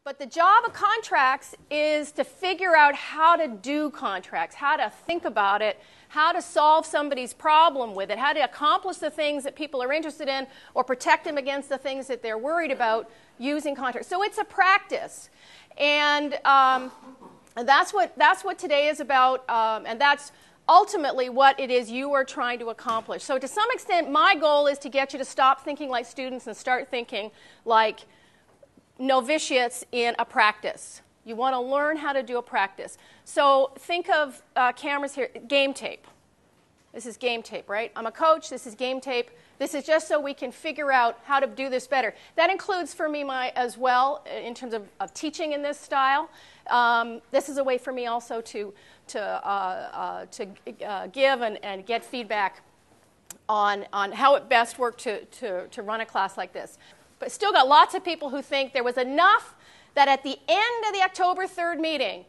But the job of contracts is to figure out how to do contracts, how to think about it, how to solve somebody's problem with it, how to accomplish the things that people are interested in or protect them against the things that they're worried about using contracts. So it's a practice. And that's what today is about, and that's ultimately what it is you are trying to accomplish. So to some extent, my goal is to get you to stop thinking like students and start thinking like novitiates in a practice. You want to learn how to do a practice. So think of cameras here, game tape. This is game tape, right? I'm a coach, this is game tape. This is just so we can figure out how to do this better. That includes for me as well in terms of teaching in this style. This is a way for me also to give and get feedback on how it best worked to run a class like this. But still got lots of people who think there was enough that at the end of the October 3rd meeting,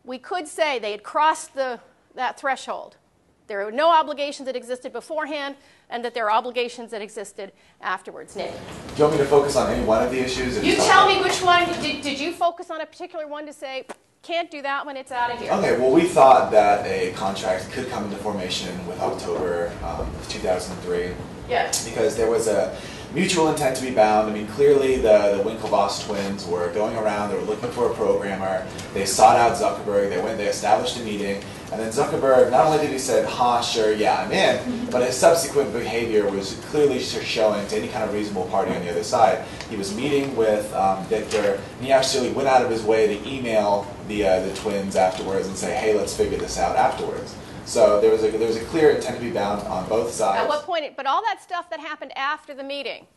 we could say they had crossed that threshold. There were no obligations that existed beforehand, and that there are obligations that existed afterwards. Nick? Do you want me to focus on any one of the issues? You tell me which one. Did you focus on a particular one to say, can't do that when it's out of here? Okay, well, we thought that a contract could come into formation with October of 2003. Yes. Because there was a mutual intent to be bound. I mean, clearly the Winklevoss twins were going around, they were looking for a programmer, they sought out Zuckerberg, they established a meeting, and then Zuckerberg, not only did he say, sure, yeah, I'm in, but his subsequent behavior was clearly showing to any kind of reasonable party on the other side. He was meeting with Victor, and he actually went out of his way to email the twins afterwards and say, hey, let's figure this out afterwards. So there was a clear intent to be bound on both sides. At what point? But all that stuff that happened after the meeting,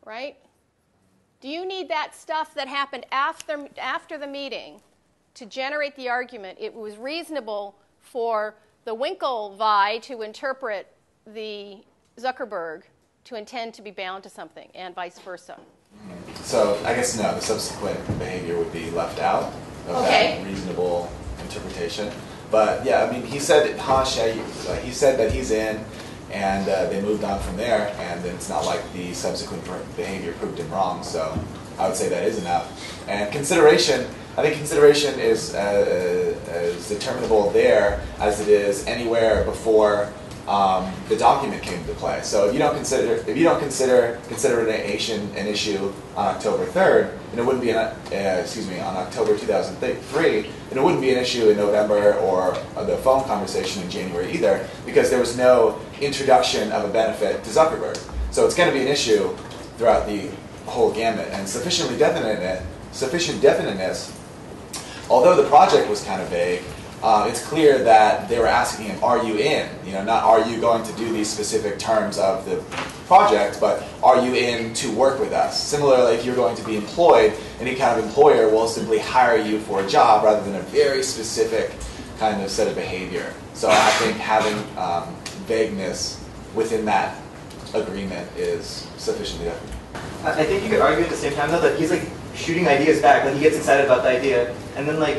right? Do you need that stuff that happened after the meeting to generate the argument it was reasonable for the Winklevi to interpret the Zuckerberg to intend to be bound to something, and vice versa? So I guess no, the subsequent behavior would be left out of that reasonable interpretation. But yeah, I mean, he said, he said that he's in, and they moved on from there, and it's not like the subsequent behavior proved him wrong, so I would say that is enough. And consideration, I think consideration is as determinable there as it is anywhere before the document came into play. So if you don't consider consideration an issue on October 3rd, and it wouldn't be on October 2003, and it wouldn't be an issue in November or the phone conversation in January either, because there was no introduction of a benefit to Zuckerberg. So it's going to be an issue throughout the whole gamut, and sufficient definiteness. Although the project was kind of vague, it's clear that they were asking him, are you in? Not are you going to do these specific terms of the project, but are you in to work with us? Similarly, if you're going to be employed, any kind of employer will simply hire you for a job rather than a very specific kind of set of behavior. So I think having vagueness within that agreement is sufficiently definite. I think you could argue at the same time, though, that he's like shooting ideas back. Like he gets excited about the idea, and then like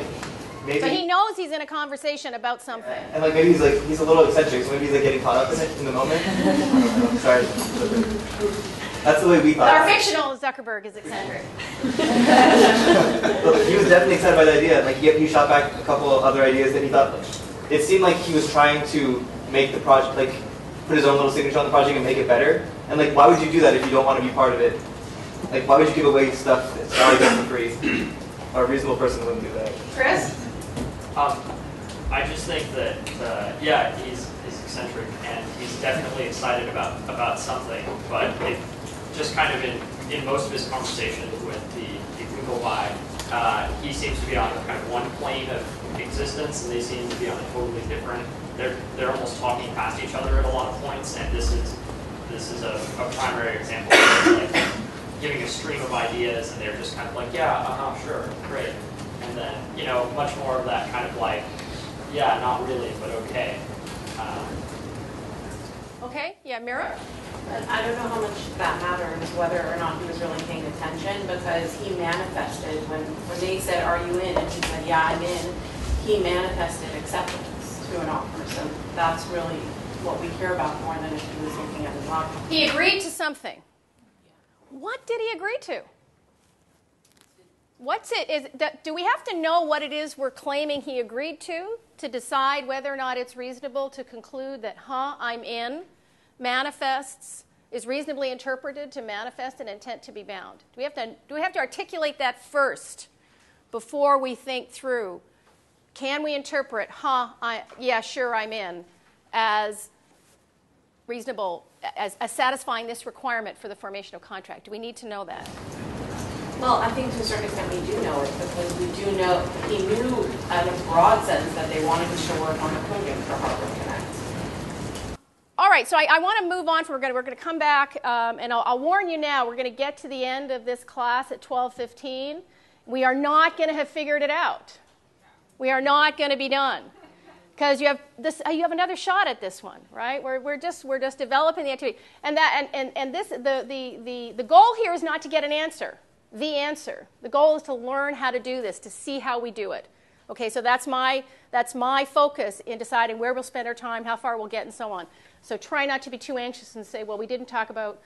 maybe. But he knows he's in a conversation about something. And like maybe he's a little eccentric, so maybe he's like getting caught up in it in the moment. Sorry. That's the way we thought. Our fictional Zuckerberg is eccentric. Well, he was definitely excited by the idea. Like he shot back a couple of other ideas that he thought. It seemed like he was trying to make the project, like put his own little signature on the project and make it better. And like, why would you do that if you don't want to be part of it? Like, why would you give away stuff that's already done for free? Or a reasonable person wouldn't do that. Chris? I just think that, yeah, he's eccentric and he's definitely excited about something, but it just kind of in most of his conversations with the Winklevi, he seems to be on kind of one plane of existence, and they seem to be on a totally different. They're almost talking past each other at a lot of points, and this is a primary example of like giving a stream of ideas, and they're just kind of like, yeah, sure, great, and then much more of that kind of like, yeah, not really, but okay. Okay, yeah, Mira? I don't know how much that matters, whether or not he was really paying attention, because he manifested when they said, are you in? And he said, yeah, I'm in. He manifested acceptance to an offer. So that's really what we care about more than if he was looking at his logic. He agreed to something. What did he agree to? what's it? Do we have to know what it is we're claiming he agreed to decide whether or not it's reasonable to conclude that, I'm in, manifests, is reasonably interpreted to manifest an intent to be bound? Do we have to articulate that first before we think through, can we interpret, yeah, sure, I'm in, as reasonable, as satisfying this requirement for the formation of contract? Do we need to know that? Well, I think to a certain extent we do know it, because we do know he knew in a broad sense that they wanted to show work on the project for Harbor Connect. All right, so I want to move on. We're going to come back, and I'll warn you now, we're going to get to the end of this class at 12:15. We are not going to have figured it out. We are not going to be done, because you have another shot at this one, right? We're just developing the activity, and the goal here is not to get an answer. The answer. The goal is to learn how to do this, to see how we do it. Okay, so that's my focus in deciding where we'll spend our time, how far we'll get, and so on. So try not to be too anxious and say, well, we didn't talk about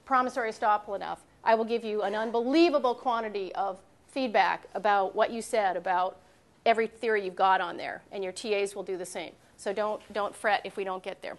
promissory estoppel enough. I will give you an unbelievable quantity of feedback about what you said, about every theory you've got on there, and your TAs will do the same. So don't fret if we don't get there.